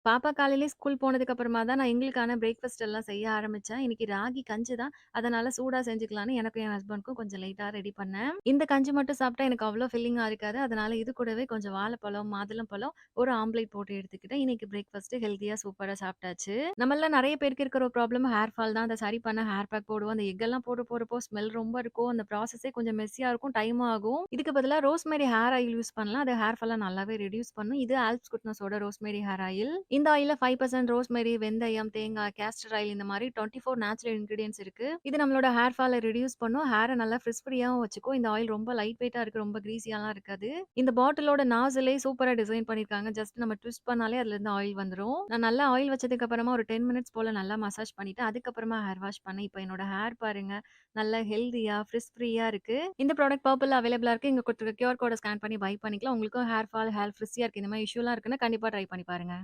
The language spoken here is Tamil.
பாப்பா காலையிலேயே ஸ்கூல் போனதுக்கு அப்புறமா தான் நான் எங்களுக்கான பிரேக்ஃபாஸ்ட் எல்லாம் செய்ய ஆரம்பிச்சேன். இன்னைக்கு ராகி கஞ்சி தான். அதனால சூடா செஞ்சுக்கலான்னு எனக்கும் என் ஹஸ்பண்டுக்கும் கொஞ்சம் லேட்டா ரெடி பண்ணேன். இந்த கஞ்சி மட்டும் சாப்பிட்டா எனக்கு அவ்ளோ ஃபில்லிங்கா இருக்காது. அதனால இது கூடவே கொஞ்சம் வாழைப்பழம், மாதுளம்பழம், ஒரு ஆம்லேட் போட்டு எடுத்துக்கிட்டேன். இன்னைக்கு பிரேக்ஃபாஸ்ட் ஹெல்தியா சூப்பரா சாப்பிட்டாச்சு. நம்மள்ல நெறைய பேருக்கு இருக்கிற ஒரு ப்ராப்ளம் ஹேர் ஃபால் தான். அத சரி பண்ண ஹேர் பேக் போடுவோம். அந்த எக் எல்லாம் போட போறப்போ ஸ்மெல் ரொம்ப இருக்கும். அந்த ப்ராசஸே கொஞ்சம் மெஸ்ஸியா இருக்கும். டைம் ஆகும். இதுக்கு பதிலா ரோஸ்மேரி ஹேர் ஆயில் யூஸ் பண்ணலாம். அது ஹேர் ஃபால நல்லாவே ரெடியூஸ் பண்ணும். இது ஆல்ப்ஸ் குட்னஸோட ரோஸ்மேரி ஹேர் ஆயில். இந்த ஆயில்ல 5% ரோஸ்மேரி, வெந்தயம், தேங்காய், கேஸ்டர் ஆயில் இந்த மாரி 24 நேச்சுரல் இன்கிரிடியன்ட்ஸ் இருக்கு. இது நம்மளோட ஹேர் ஃபால ரெடியூஸ் பண்ணும். ஹேர நல்லா ஃப்ரிஸ் ஃப்ரீயாவும் வச்சுக்கும். இந்த ஆயில் ரொம்ப லைட் வெயிட்டா இருக்கு. ரொம்ப கிரீஸியாலாம் இருக்காது. இந்த பாட்டிலோட நாசிலே சூப்பரா டிசைன் பண்ணியிருக்காங்க. ஜஸ்ட் நம்ம ட்விஸ்ட் பண்ணாலே அதுலருந்து ஆயில் வந்துரும். நான் நல்லா ஆயில் வச்சதுக்கு அப்புறமா ஒரு 10 மினிட்ஸ் போல நல்லா மசாஜ் பண்ணிட்டு, அதுக்கப்புறமா ஹேர் வாஷ் பண்ணேன். இப்ப என்னோட ஹேர் பாருங்க, நல்லா ஹெல்தியா, ஃப்ரிஸ் ஃப்ரீயா இருக்கு. இந்த ப்ராடக்ட் பர்பிள்ல அவைலபிளா இருக்கு. இங்க குடுத்துருக்க கியூஆர் கோட ஸ்கேன் பண்ணி பை பண்ணிக்கலாம். உங்களுக்கும் ஹேர் ஃபால், ஹேர் ஃப்ரிஸியா இருக்கு. இந்த மாரி இஷ்யூலாம் இருக்குன்னா கண்டிப்பா ட்ரை பண்ணி பாருங்க.